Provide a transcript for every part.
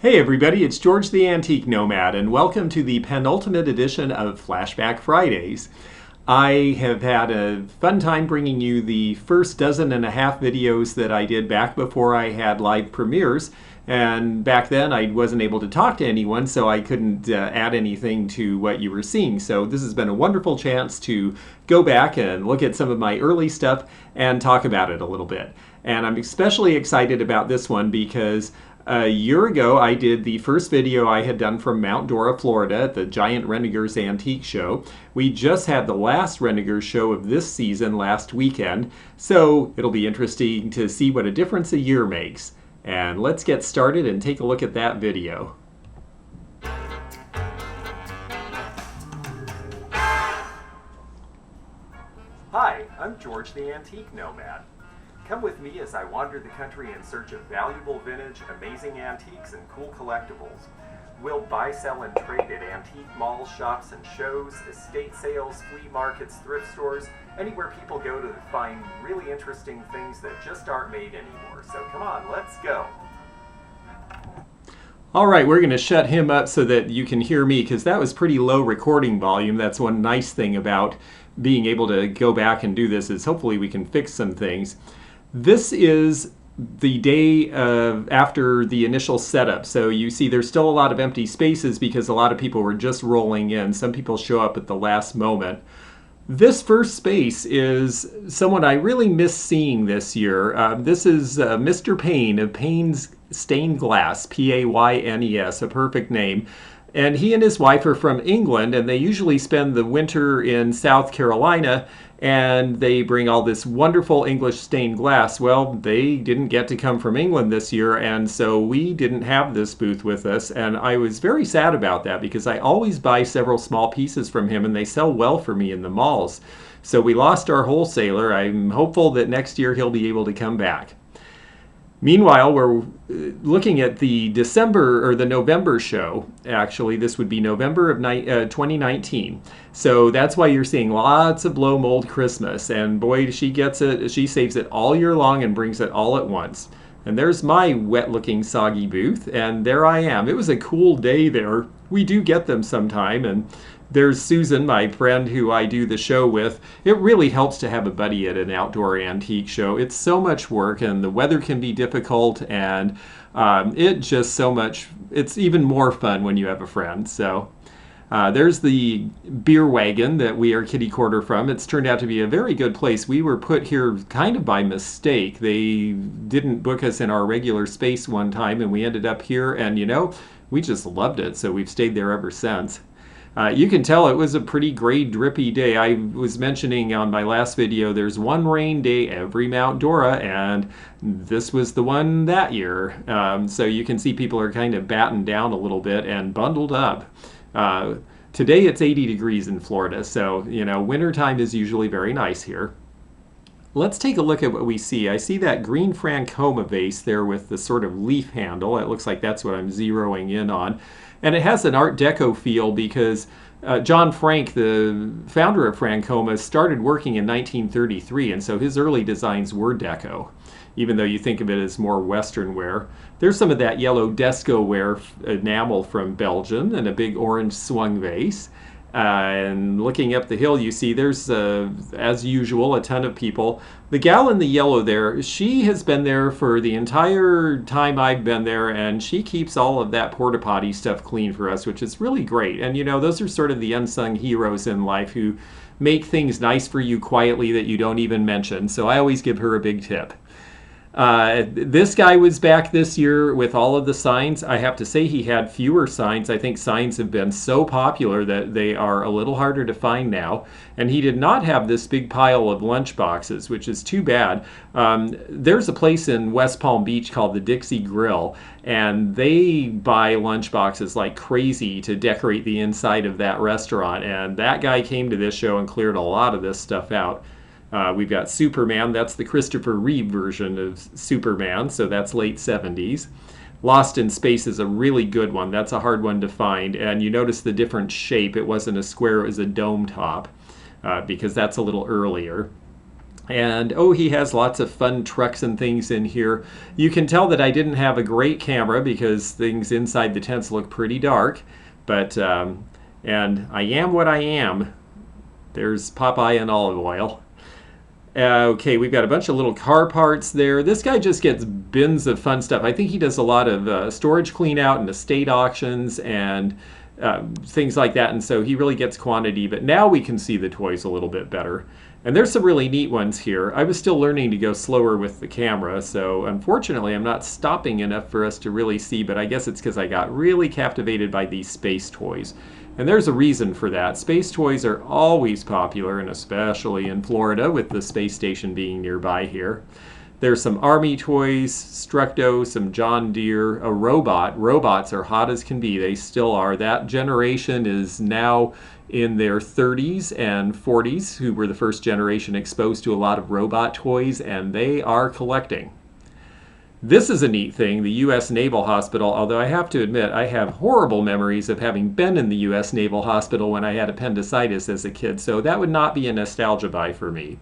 Hey everybody, it's George the Antique Nomad, and welcome to the penultimate edition of Flashback Fridays. I have had a fun time bringing you the first dozen and a half videos that I did back before I had live premieres, and back then I wasn't able to talk to anyone, so I couldn't add anything to what you were seeing. So this has been a wonderful chance to go back and look at some of my early stuff and talk about it a little bit. And I'm especially excited about this one because a year ago, I did the first video I had done from Mount Dora, Florida at the giant Renninger's Antique Show. We just had the last Renninger show of this season last weekend, so it'll be interesting to see what a difference a year makes. And let's get started and take a look at that video. Hi, I'm George the Antique Nomad. Come with me as I wander the country in search of valuable vintage, amazing antiques, and cool collectibles. We'll buy, sell, and trade at antique malls, shops, and shows, estate sales, flea markets, thrift stores, anywhere people go to find really interesting things that just aren't made anymore. So come on, let's go. All right, we're going to shut him up so that you can hear me, because that was pretty low recording volume. That's one nice thing about being able to go back and do this, is hopefully we can fix some things. This is the day after the initial setup. So you see there's still a lot of empty spaces because a lot of people were just rolling in. Some people show up at the last moment. This first space is someone I really miss seeing this year. This is Mr. Payne of Payne's Stained Glass, P-A-Y-N-E-S, a perfect name. And he and his wife are from England, and they usually spend the winter in South Carolina, and they bring all this wonderful English stained glass. Well, they didn't get to come from England this year, and so we didn't have this booth with us, and I was very sad about that because I always buy several small pieces from him, and they sell well for me in the malls. So we lost our wholesaler. I'm hopeful that next year he'll be able to come back. Meanwhile, we're looking at the November show. Actually, this would be November of 2019. So that's why you're seeing lots of blow mold Christmas. And boy, she gets it. She saves it all year long and brings it all at once. And there's my wet-looking soggy booth. And there I am. It was a cool day there. We do get them sometime. And there's Susan, my friend who I do the show with. It really helps to have a buddy at an outdoor antique show. It's so much work, and the weather can be difficult, and it's even more fun when you have a friend. So there's the beer wagon that we are kitty corner from. It's turned out to be a very good place. We were put here kind of by mistake. They didn't book us in our regular space one time, and we ended up here, and we just loved it, so we've stayed there ever since. You can tell it was a pretty gray, drippy day. I was mentioning on my last video, there's one rain day every Mount Dora, and this was the one that year. So you can see people are kind of battened down a little bit and bundled up. Today it's 80 degrees in Florida, so wintertime is usually very nice here. Let's take a look at what we see. I see that green Francoma vase there with the sort of leaf handle. It looks like that's what I'm zeroing in on. And it has an Art Deco feel because John Frank, the founder of Francoma, started working in 1933, and so his early designs were Deco, even though you think of it as more Western wear. There's some of that yellow Desco ware enamel from Belgium and a big orange swung vase. And looking up the hill, you see there's, as usual, a ton of people. The gal in the yellow there, she has been there for the entire time I've been there, and she keeps all of that porta potty stuff clean for us, which is really great. And those are sort of the unsung heroes in life who make things nice for you quietly that you don't even mention. So I always give her a big tip. This guy was back this year with all of the signs. I have to say he had fewer signs. I think signs have been so popular that they are a little harder to find now. And he did not have this big pile of lunch boxes, which is too bad. There's a place in West Palm Beach called the Dixie Grill, and they buy lunch boxes like crazy to decorate the inside of that restaurant. And that guy came to this show and cleared a lot of this stuff out. We've got Superman. That's the Christopher Reeve version of Superman, so that's late 70s. Lost in Space is a really good one. That's a hard one to find, and you notice the different shape. It wasn't a square, it was a dome top, because that's a little earlier. And oh, he has lots of fun trucks and things in here. You can tell that I didn't have a great camera because things inside the tents look pretty dark. But, and I am what I am. There's Popeye and olive oil. Okay, we've got a bunch of little car parts there. This guy just gets bins of fun stuff. I think he does a lot of storage clean out and estate auctions and things like that. And so he really gets quantity. But now we can see the toys a little bit better. And there's some really neat ones here. I was still learning to go slower with the camera, so unfortunately I'm not stopping enough for us to really see, but I guess it's because I got really captivated by these space toys. And there's a reason for that. Space toys are always popular, and especially in Florida with the space station being nearby here. There's some Army toys, Structo, some John Deere, a robot. Robots are hot as can be. They still are. That generation is now in their 30s and 40s, who were the first generation exposed to a lot of robot toys, and they are collecting. This is a neat thing, the U.S. Naval Hospital, although I have to admit I have horrible memories of having been in the U.S. Naval Hospital when I had appendicitis as a kid, so that would not be a nostalgia buy for me.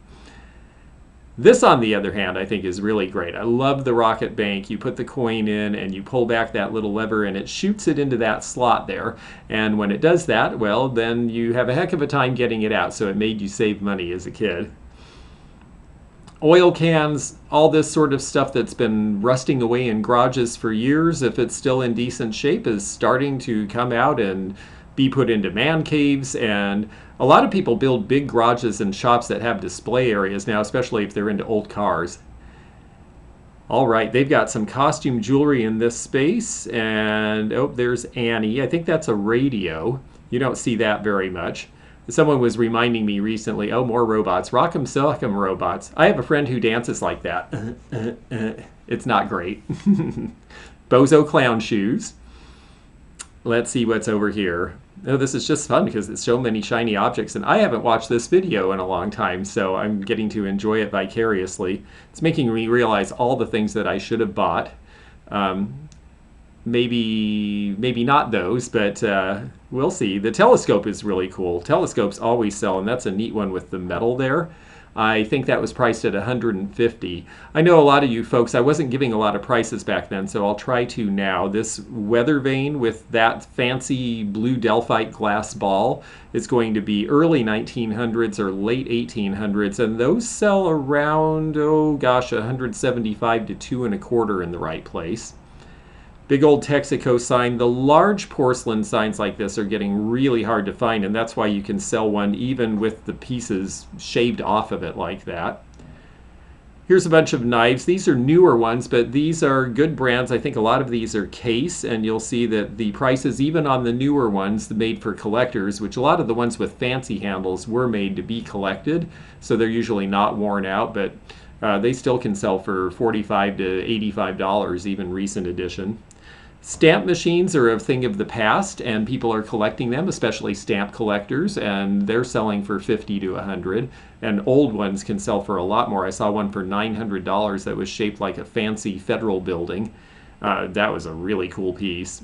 This, on the other hand, I think is really great. I love the rocket bank. You put the coin in and you pull back that little lever and it shoots it into that slot there. And when it does that, well, then you have a heck of a time getting it out. So it made you save money as a kid. Oil cans, all this sort of stuff that's been rusting away in garages for years, if it's still in decent shape, is starting to come out and be put into man caves. And a lot of people build big garages and shops that have display areas now, especially if they're into old cars. All right, they've got some costume jewelry in this space. And oh, there's Annie. I think that's a radio. You don't see that very much. Someone was reminding me recently, oh, more robots. Rock'em sock'em robots. I have a friend who dances like that. It's not great. Bozo clown shoes. Let's see what's over here. Oh, this is just fun because it's so many shiny objects, and I haven't watched this video in a long time, so I'm getting to enjoy it vicariously. It's making me realize all the things that I should have bought. Maybe not those, but we'll see. The telescope is really cool. Telescopes always sell, and that's a neat one with the metal there. I think that was priced at $150. I know a lot of you folks, I wasn't giving a lot of prices back then, so I'll try to now. This weather vane with that fancy blue Delphite glass ball is going to be early 1900s or late 1800s, and those sell around, oh gosh, 175 to 2.25 in the right place. Big old Texaco sign. The large porcelain signs like this are getting really hard to find, and that's why you can sell one even with the pieces shaved off of it like that. Here's a bunch of knives. These are newer ones, but these are good brands. I think a lot of these are Case, and you'll see that the prices, even on the newer ones made for collectors, which a lot of the ones with fancy handles were made to be collected, so they're usually not worn out, but they still can sell for $45 to $85, even recent edition. Stamp machines are a thing of the past, and people are collecting them, especially stamp collectors, and they're selling for $50 to $100, and old ones can sell for a lot more. I saw one for $900 that was shaped like a fancy federal building. That was a really cool piece.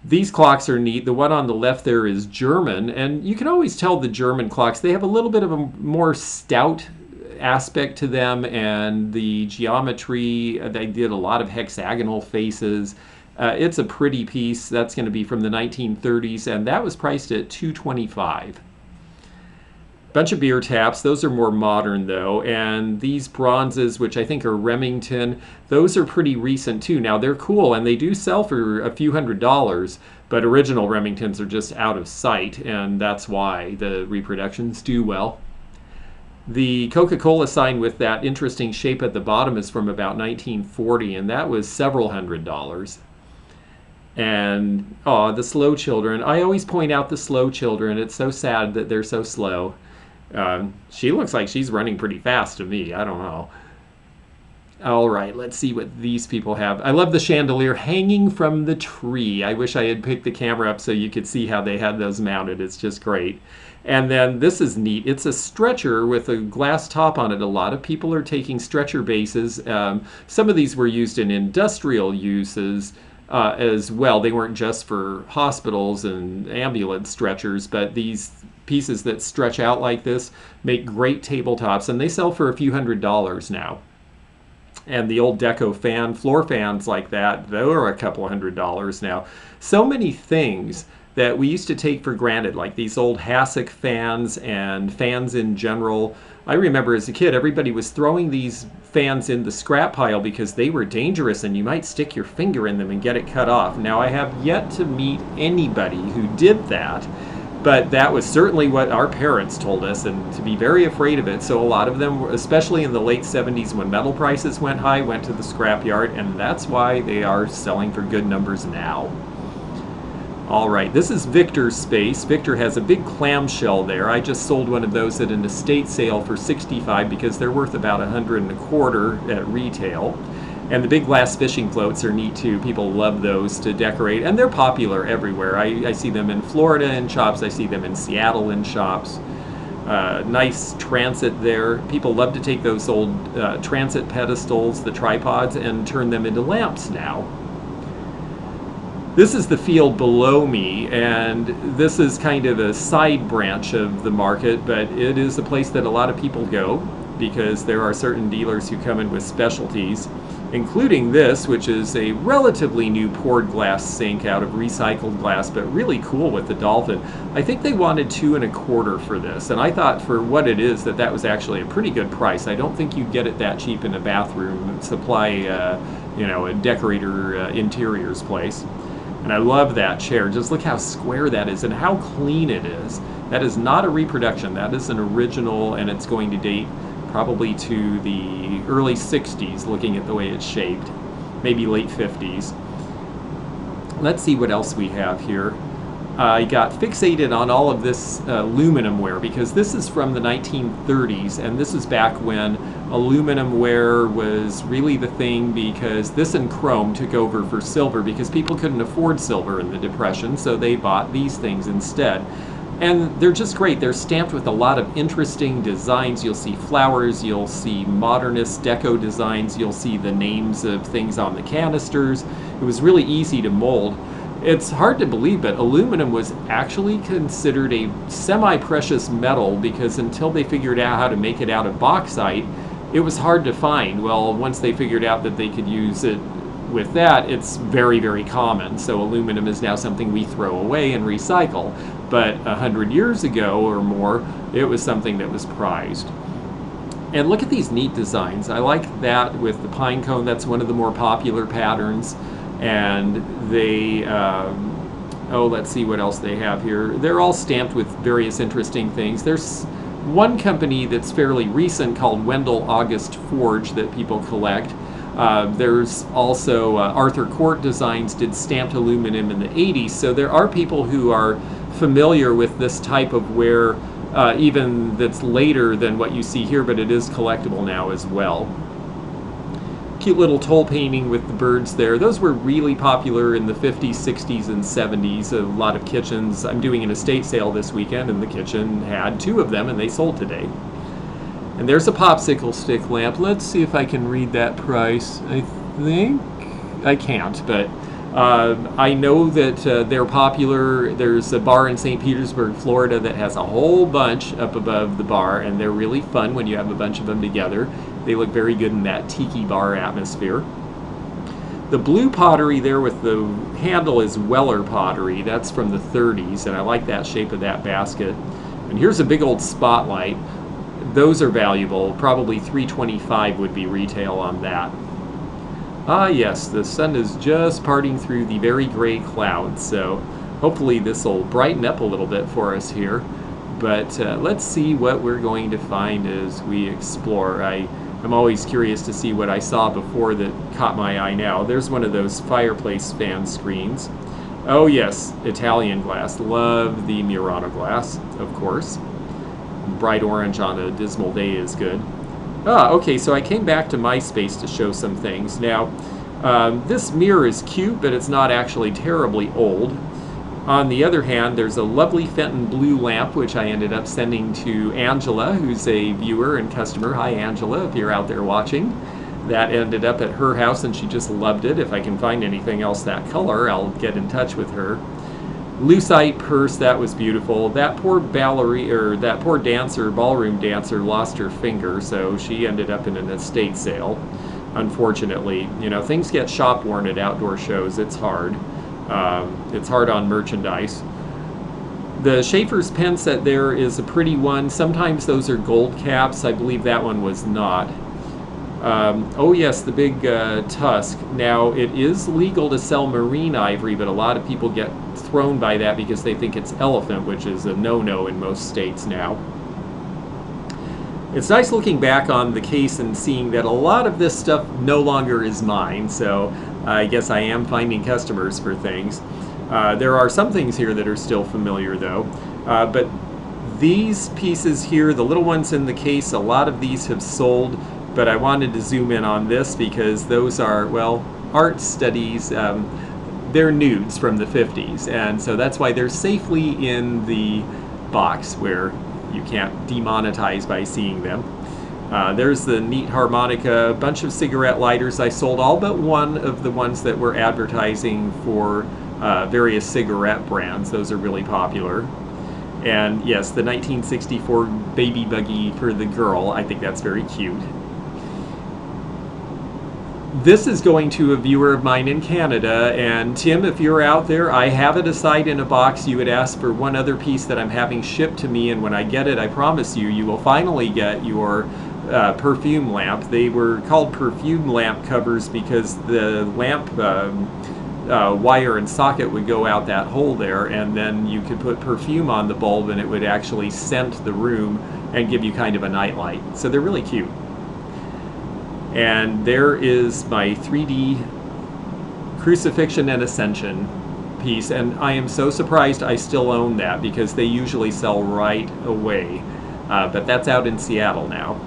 These clocks are neat. The one on the left there is German, and you can always tell the German clocks. They have a little bit of a more stout aspect to them, and the geometry, they did a lot of hexagonal faces. It's a pretty piece. That's going to be from the 1930s, and that was priced at $225. Bunch of beer taps. Those are more modern, though, and these bronzes, which I think are Remington, those are pretty recent, too. Now, they're cool, and they do sell for a few $100s, but original Remingtons are just out of sight, and that's why the reproductions do well. The Coca-Cola sign with that interesting shape at the bottom is from about 1940, and that was several $100s. And, oh, the slow children. I always point out the slow children. It's so sad that they're so slow. She looks like she's running pretty fast to me. I don't know. All right, let's see what these people have. I love the chandelier hanging from the tree. I wish I had picked the camera up so you could see how they had those mounted. It's just great. And then this is neat. It's a stretcher with a glass top on it. A lot of people are taking stretcher bases. Some of these were used in industrial uses. as well. They weren't just for hospitals and ambulance stretchers, but these pieces that stretch out like this make great tabletops, and they sell for a few $100s now. And the old deco fan, floor fans like that, they're a couple $100s now. So many things that we used to take for granted, like these old hassock fans and fans in general. I remember as a kid, everybody was throwing these fans in the scrap pile because they were dangerous and you might stick your finger in them and get it cut off. Now, I have yet to meet anybody who did that, but that was certainly what our parents told us, and to be very afraid of it. So a lot of them, especially in the late 70s when metal prices went high, went to the scrap yard, and that's why they are selling for good numbers now. All right, this is Victor's space. Victor has a big clamshell there. I just sold one of those at an estate sale for $65 because they're worth about $125 at retail. And the big glass fishing floats are neat too. People love those to decorate, and they're popular everywhere. I see them in Florida in shops. I see them in Seattle in shops. Nice transit there. People love to take those old transit pedestals, the tripods, and turn them into lamps now. This is the field below me, and this is kind of a side branch of the market, but it is a place that a lot of people go because there are certain dealers who come in with specialties, including this, which is a relatively new poured glass sink out of recycled glass, but really cool with the dolphin. I think they wanted $2.25 for this, and I thought for what it is that was actually a pretty good price. I don't think you'd get it that cheap in a bathroom supply, a decorator interiors place. And I love that chair. Just look how square that is and how clean it is. That is not a reproduction. That is an original, and it's going to date probably to the early 60s, looking at the way it's shaped. Maybe late 50s. Let's see what else we have here. I got fixated on all of this aluminum ware because this is from the 1930s, and this is back when aluminum ware was really the thing, because this and chrome took over for silver because people couldn't afford silver in the Depression, so they bought these things instead. And they're just great. They're stamped with a lot of interesting designs. You'll see flowers, you'll see modernist deco designs, you'll see the names of things on the canisters. It was really easy to mold. It's hard to believe, but aluminum was actually considered a semi-precious metal because until they figured out how to make it out of bauxite, it was hard to find. Well, once they figured out that they could use it with that, it's very, very common. So aluminum is now something we throw away and recycle. But 100 years ago or more, it was something that was prized. And look at these neat designs. I like that with the pine cone. That's one of the more popular patterns. And they, let's see what else they have here. They're all stamped with various interesting things. There's one company that's fairly recent called Wendell August Forge that people collect. There's also Arthur Court Designs did stamped aluminum in the 80s. So there are people who are familiar with this type of ware, even that's later than what you see here, but it is collectible now as well. Cute little toll painting with the birds there. Those were really popular in the 50s, 60s, and 70s. A lot of kitchens. I'm doing an estate sale this weekend, and the kitchen had 2 of them, and they sold today. And there's a popsicle stick lamp. Let's see if I can read that price. I think I can't, but I know that they're popular. There's a bar in St. Petersburg, Florida that has a whole bunch up above the bar, and they're really fun when you have a bunch of them together. They look very good in that tiki bar atmosphere. The blue pottery there with the handle is Weller pottery. That's from the 30s, and I like that shape of that basket. And here's a big old spotlight. Those are valuable. Probably $325 would be retail on that. Ah yes, the sun is just parting through the very gray clouds, so hopefully this will brighten up a little bit for us here. But let's see what we're going to find as we explore. I'm always curious to see what I saw before that caught my eye now. There's one of those fireplace fan screens. Oh yes, Italian glass. Love the Murano glass, of course. Bright orange on a dismal day is good. Okay, so I came back to MySpace to show some things. Now, this mirror is cute, but it's not actually terribly old. On the other hand, there's a lovely Fenton blue lamp, which I ended up sending to Angela, who's a viewer and customer. Hi, Angela, if you're out there watching. That ended up at her house and she just loved it. If I can find anything else that color, I'll get in touch with her. Lucite purse, that was beautiful. That poor that poor dancer, ballroom dancer, lost her finger, so she ended up in an estate sale. Unfortunately, you know, things get shop worn at outdoor shows. It's hard. It's hard on merchandise. The Schaefer's pen set there is a pretty one. Sometimes those are gold caps. I believe that one was not. Oh yes, the big tusk. Now, it is legal to sell marine ivory, but a lot of people get thrown by that because they think it's elephant, which is a no-no in most states now. It's nice looking back on the case and seeing that a lot of this stuff no longer is mine, so I guess I am finding customers for things. There are some things here that are still familiar though, but these pieces here, the little ones in the case, a lot of these have sold, but I wanted to zoom in on this because those are, well, art studies. They're nudes from the 50s, and so that's why they're safely in the box where you can't demonetize by seeing them. There's the neat harmonica, a bunch of cigarette lighters. I sold all but one of the ones that were advertising for various cigarette brands. Those are really popular. And yes, the 1964 baby buggy for the girl, I think that's very cute. This is going to a viewer of mine in Canada, and Tim, if you're out there, I have it aside in a box. You had asked for one other piece that I'm having shipped to me, and when I get it, I promise you, you will finally get your perfume lamp. They were called perfume lamp covers because the lamp wire and socket would go out that hole there, and then you could put perfume on the bulb and it would actually scent the room and give you kind of a nightlight. So they're really cute. And there is my 3D Crucifixion and Ascension piece, and I am so surprised I still own that because they usually sell right away, but that's out in Seattle now.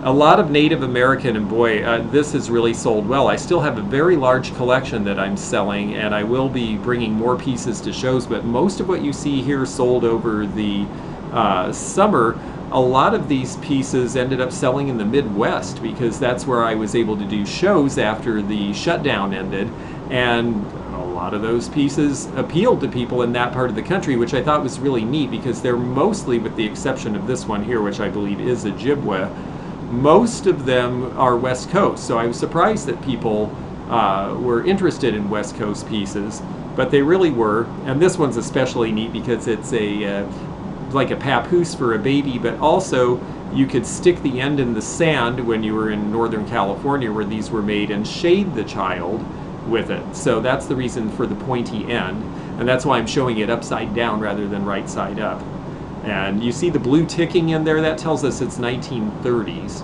A lot of Native American, and boy, this has really sold well. I still have a very large collection that I'm selling, and I will be bringing more pieces to shows, but most of what you see here sold over the summer. A lot of these pieces ended up selling in the Midwest because that's where I was able to do shows after the shutdown ended, and a lot of those pieces appealed to people in that part of the country, which I thought was really neat because they're mostly, with the exception of this one here, which I believe is Ojibwe, most of them are West Coast. So I was surprised that people were interested in West Coast pieces, but they really were. And this one's especially neat because it's like a papoose for a baby, but also you could stick the end in the sand when you were in Northern California where these were made and shade the child with it. So that's the reason for the pointy end, and that's why I'm showing it upside down rather than right side up. And you see the blue ticking in there, that tells us it's 1930s.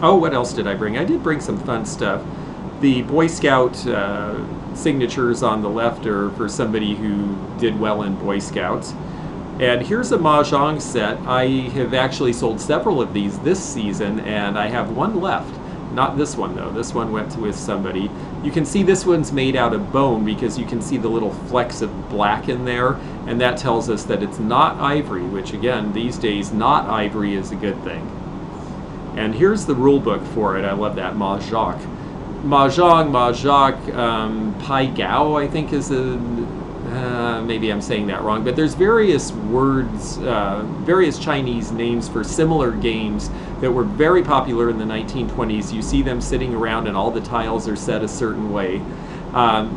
Oh, what else did I bring? I did bring some fun stuff. The Boy Scout signatures on the left are for somebody who did well in Boy Scouts. And here's a Mahjong set. I have actually sold several of these this season, and I have one left. Not this one though, this one went with somebody. You can see this one's made out of bone because you can see the little flecks of black in there, and that tells us that it's not ivory, which again, these days, not ivory is a good thing. And here's the rule book for it. I love that, Mahjong. Pai Gao, I think is maybe I'm saying that wrong, but there's various words, various Chinese names for similar games that were very popular in the 1920s. You see them sitting around and all the tiles are set a certain way.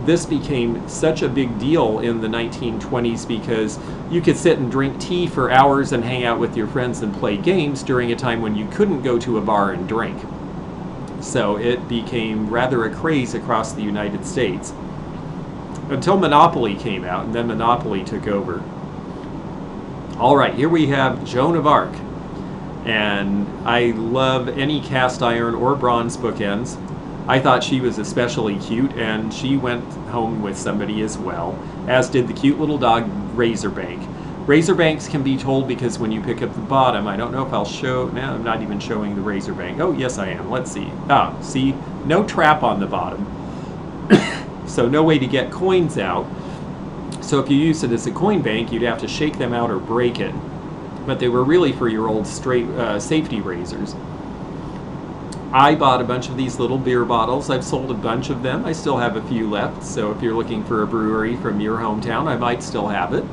This became such a big deal in the 1920s because you could sit and drink tea for hours and hang out with your friends and play games during a time when you couldn't go to a bar and drink. So it became rather a craze across the United States until Monopoly came out, and then Monopoly took over. All right, here we have Joan of Arc, and I love any cast iron or bronze bookends. I thought she was especially cute, and she went home with somebody as well, as did the cute little dog Razorbank. Razorbanks can be told because when you pick up the bottom, I don't know if I'll show, no, I'm not even showing the Razorbank. Oh, yes I am, let's see. Ah, see, no trap on the bottom. So no way to get coins out. So if you use it as a coin bank, you'd have to shake them out or break it. But they were really for your old straight safety razors. I bought a bunch of these little beer bottles. I've sold a bunch of them. I still have a few left, so if you're looking for a brewery from your hometown, I might still have it.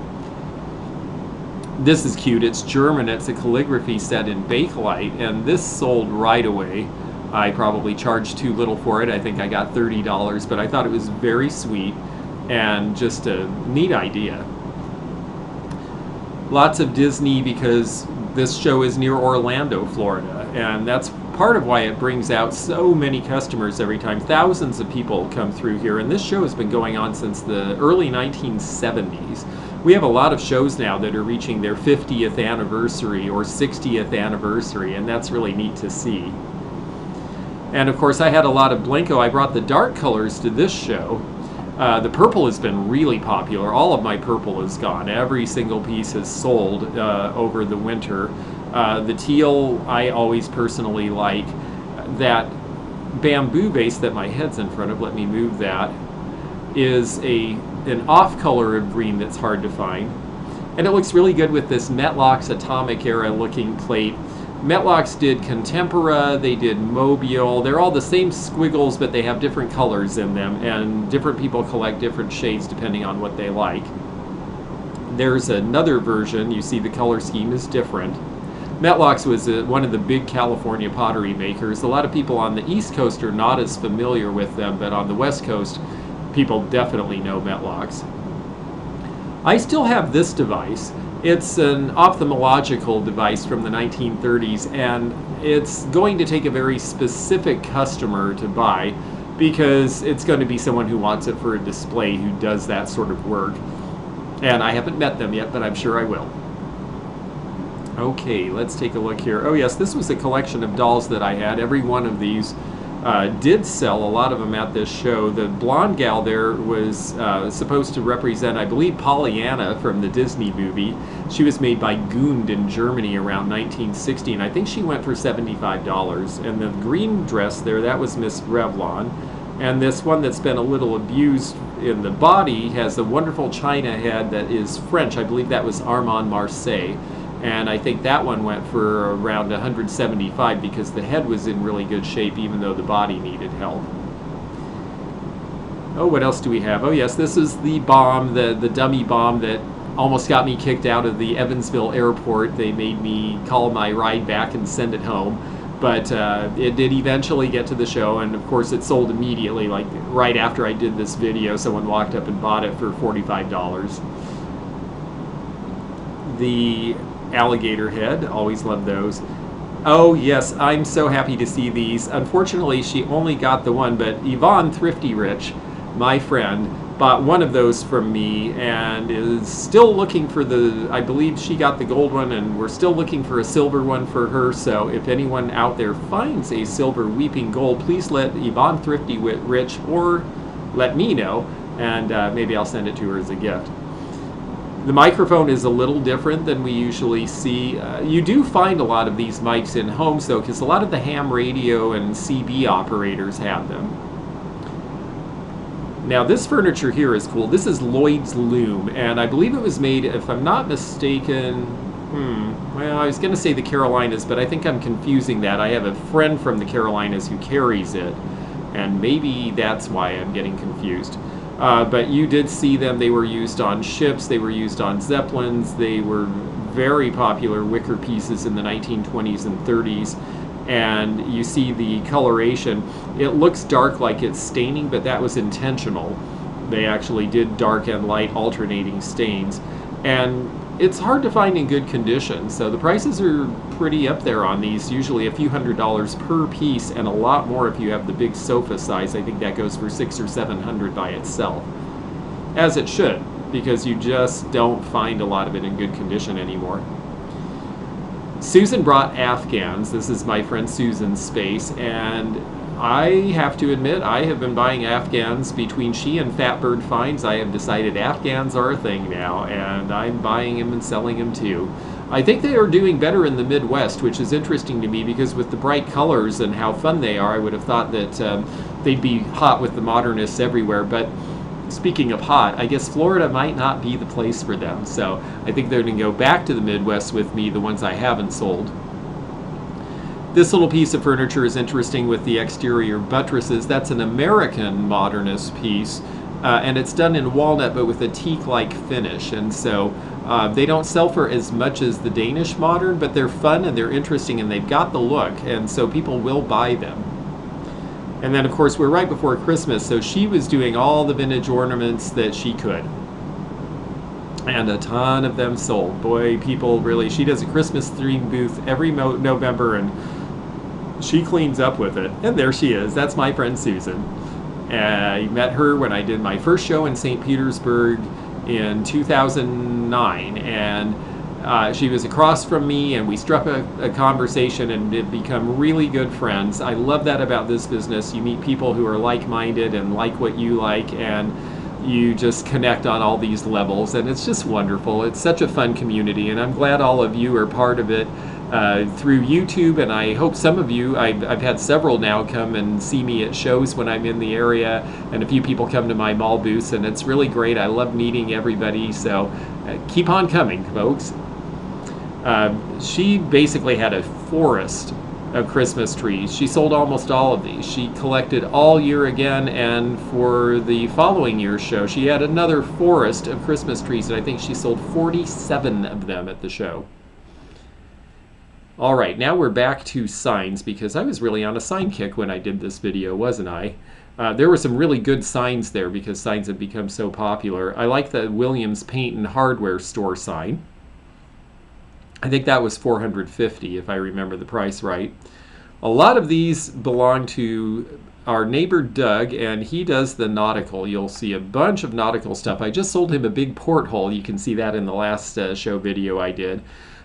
This is cute. It's German. It's a calligraphy set in Bakelite, and this sold right away. I probably charged too little for it. I think I got $30, but I thought it was very sweet and just a neat idea. Lots of Disney because this show is near Orlando, Florida, and that's part of why it brings out so many customers every time. Thousands of people come through here, and this show has been going on since the early 1970s. We have a lot of shows now that are reaching their 50th anniversary or 60th anniversary, and that's really neat to see. And of course, I had a lot of Blenko. I brought the dark colors to this show. The purple has been really popular. All of my purple is gone. Every single piece has sold over the winter. The teal I always personally like. That bamboo vase that my head's in front of, let me move that, is an off color of green that's hard to find. And it looks really good with this Metlocks Atomic Era looking plate. Metlocks did Contempora, they did Mobile. They're all the same squiggles, but they have different colors in them, and different people collect different shades depending on what they like. There's another version. You see the color scheme is different. Metlocks was one of the big California pottery makers. A lot of people on the East Coast are not as familiar with them, but on the West Coast, people definitely know Metlocks. I still have this device. It's an ophthalmological device from the 1930s, and it's going to take a very specific customer to buy because it's going to be someone who wants it for a display, who does that sort of work. And I haven't met them yet, but I'm sure I will. Okay, let's take a look here. Oh yes, this was a collection of dolls that I had. Every one of these did sell, a lot of them at this show. The blonde gal there was supposed to represent, I believe, Pollyanna from the Disney movie. She was made by Gund in Germany around 1960, and I think she went for $75. And the green dress there, that was Miss Revlon. And this one that's been a little abused in the body has a wonderful china head that is French. I believe that was Armand Marseille. And I think that one went for around $175 because the head was in really good shape even though the body needed help. Oh, what else do we have? Oh yes, this is the bomb, the dummy bomb that almost got me kicked out of the Evansville airport. They made me call my ride back and send it home. But it did eventually get to the show, and of course it sold immediately. Like right after I did this video, someone walked up and bought it for $45. The alligator head, always love those. Oh yes, I'm so happy to see these. Unfortunately, she only got the one, but Yvonne Thrifty Rich, my friend, bought one of those from me and is still looking for the, I believe she got the gold one, and we're still looking for a silver one for her. So if anyone out there finds a silver weeping gold, please let Yvonne Thrifty Rich or let me know, and maybe I'll send it to her as a gift. The microphone is a little different than we usually see. You do find a lot of these mics in homes though, because a lot of the ham radio and CB operators have them. Now this furniture here is cool. This is Lloyd's Loom, and I believe it was made, if I'm not mistaken, well, I was going to say the Carolinas, but I think I'm confusing that. I have a friend from the Carolinas who carries it, and maybe that's why I'm getting confused. But you did see them. They were used on ships, they were used on Zeppelins, they were very popular wicker pieces in the 1920s and 30s. And you see the coloration. It looks dark like it's staining, but that was intentional. They actually did dark and light alternating stains. And it's hard to find in good condition, so the prices are pretty up there on these, usually a few $100s per piece, and a lot more if you have the big sofa size. I think that goes for $600 or $700 by itself. As it should, because you just don't find a lot of it in good condition anymore. Susan brought Afghans. This is my friend Susan's space, and I have to admit I have been buying Afghans between she and Fatbird Finds. I have decided Afghans are a thing now, and I'm buying them and selling them too. I think they are doing better in the Midwest, which is interesting to me because with the bright colors and how fun they are, I would have thought that they'd be hot with the modernists everywhere. But speaking of hot, I guess Florida might not be the place for them. So I think they're going to go back to the Midwest with me, the ones I haven't sold. This little piece of furniture is interesting with the exterior buttresses. That's an American modernist piece, and it's done in walnut but with a teak-like finish. And so they don't sell for as much as the Danish modern, but they're fun and they're interesting and they've got the look, and so people will buy them. And then, of course, we're right before Christmas, so she was doing all the vintage ornaments that she could. And a ton of them sold. Boy, people really, she does a Christmas theme booth every November, and she cleans up with it. And there she is. That's my friend Susan. I met her when I did my first show in St. Petersburg in 2009, and she was across from me, and we struck a conversation and have become really good friends. I love that about this business. You meet people who are like-minded and like what you like, and you just connect on all these levels, and it's just wonderful. It's such a fun community, and I'm glad all of you are part of it through YouTube, and I hope some of you, I've had several now come and see me at shows when I'm in the area, and a few people come to my mall booths, and it's really great. I love meeting everybody, so keep on coming, folks. She basically had a forest of Christmas trees. She sold almost all of these. She collected all year again, and for the following year's show, she had another forest of Christmas trees, and I think she sold 47 of them at the show. All right, now we're back to signs, because I was really on a sign kick when I did this video, wasn't I? There were some really good signs there because signs have become so popular. I like the Williams Paint and Hardware Store sign. I think that was $450 if I remember the price right. A lot of these belong to our neighbor Doug, and he does the nautical. You'll see a bunch of nautical stuff. I just sold him a big porthole. You can see that in the last show video I did.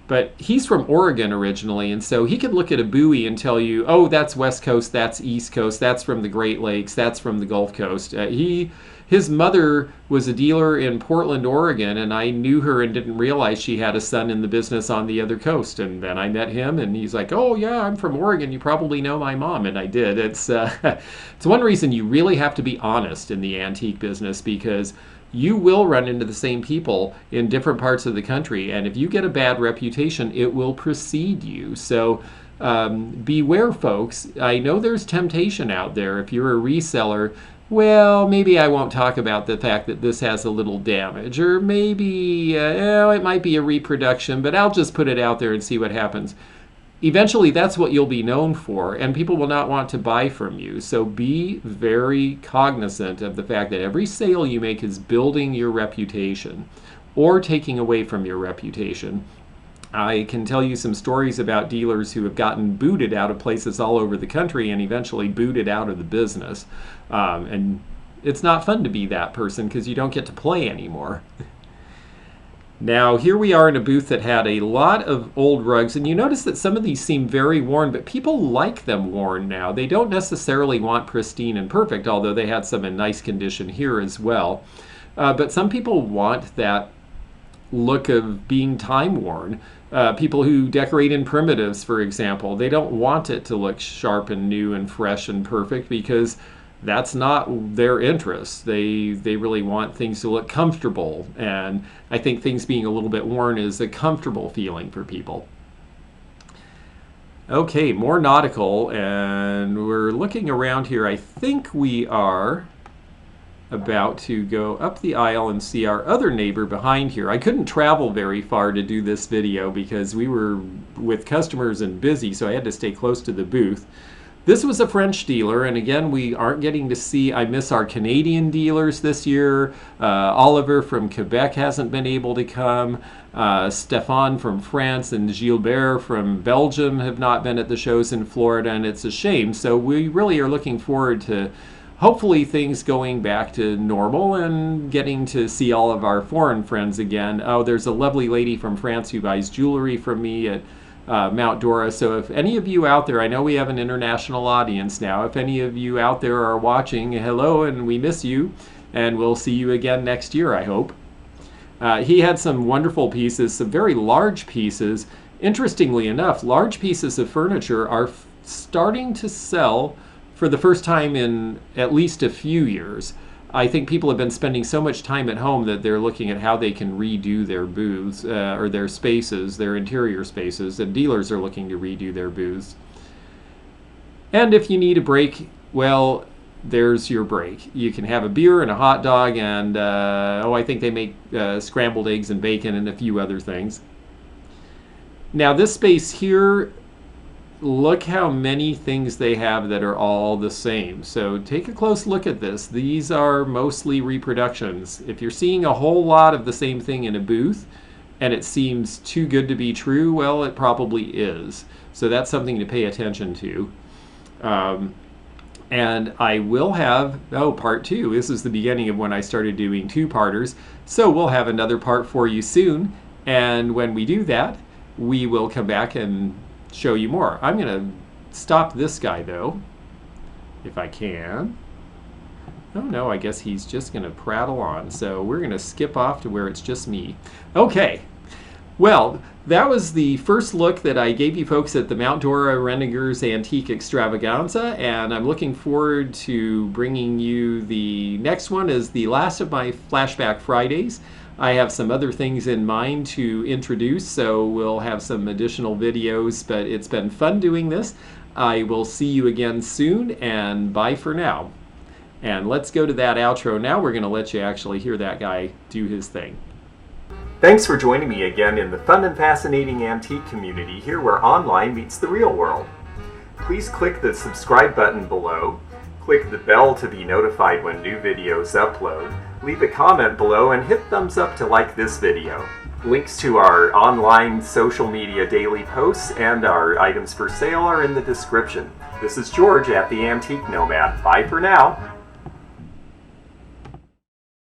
But he's from Oregon originally, and so he could look at a buoy and tell you, oh, that's West Coast, that's East Coast, that's from the Great Lakes, that's from the Gulf Coast. His mother was a dealer in Portland, Oregon, and I knew her and didn't realize she had a son in the business on the other coast. And then I met him, and he's like, oh, yeah, I'm from Oregon. You probably know my mom. And I did. It's one reason you really have to be honest in the antique business, because you will run into the same people in different parts of the country. And if you get a bad reputation, it will precede you. So beware, folks. I know there's temptation out there. If you're a reseller, well, maybe I won't talk about the fact that this has a little damage, or maybe it might be a reproduction, but I'll just put it out there and see what happens. Eventually, that's what you'll be known for, and people will not want to buy from you. So be very cognizant of the fact that every sale you make is building your reputation or taking away from your reputation. I can tell you some stories about dealers who have gotten booted out of places all over the country and eventually booted out of the business. And it's not fun to be that person because you don't get to play anymore. Now, here we are in a booth that had a lot of old rugs, and you notice that some of these seem very worn, but people like them worn now. They don't necessarily want pristine and perfect, although they had some in nice condition here as well. But some people want that look of being time worn. People who decorate in primitives, for example, they don't want it to look sharp and new and fresh and perfect because that's not their interest. They really want things to look comfortable, and I think things being a little bit worn is a comfortable feeling for people. Okay, more nautical, and we're looking around here. I think we are about to go up the aisle and see our other neighbor behind here. I couldn't travel very far to do this video because we were with customers and busy, so I had to stay close to the booth. This was a French dealer, and again, we aren't getting to see, I miss our Canadian dealers this year. Oliver from Quebec hasn't been able to come. Stéphane from France and Gilbert from Belgium have not been at the shows in Florida, and it's a shame. So we really are looking forward to hopefully things going back to normal and getting to see all of our foreign friends again. Oh, there's a lovely lady from France who buys jewelry from me at Mount Dora. So if any of you out there, I know we have an international audience now, if any of you out there are watching, hello, and we miss you, and we'll see you again next year, I hope. He had some wonderful pieces, some very large pieces. Interestingly enough, large pieces of furniture are starting to sell for the first time in at least a few years. I think people have been spending so much time at home that they're looking at how they can redo their booths or their spaces, their interior spaces, and dealers are looking to redo their booths. And if you need a break, well, there's your break. You can have a beer and a hot dog and, I think they make scrambled eggs and bacon and a few other things. Now this space here, look how many things they have that are all the same. So take a close look at this. These are mostly reproductions. If you're seeing a whole lot of the same thing in a booth and it seems too good to be true, well, it probably is. So that's something to pay attention to. And I will have, part 2. This is the beginning of when I started doing 2-parters. So we'll have another part for you soon. And when we do that, we will come back and show you more. I'm going to stop this guy though, if I can. Oh no, I guess he's just going to prattle on. So we're going to skip off to where it's just me. Okay, well, that was the first look that I gave you folks at the Mount Dora Renninger's Antique Extravaganza, and I'm looking forward to bringing you the next one as the last of my Flashback Fridays. I have some other things in mind to introduce, so we'll have some additional videos, but it's been fun doing this. I will see you again soon, and bye for now. And let's go to that outro. Now we're going to let you actually hear that guy do his thing. Thanks for joining me again in the fun and fascinating antique community, here where online meets the real world. Please click the subscribe button below, click the bell to be notified when new videos upload, leave a comment below, and hit thumbs up to like this video. Links to our online social media daily posts and our items for sale are in the description. This is George at the Antique Nomad. Bye for now.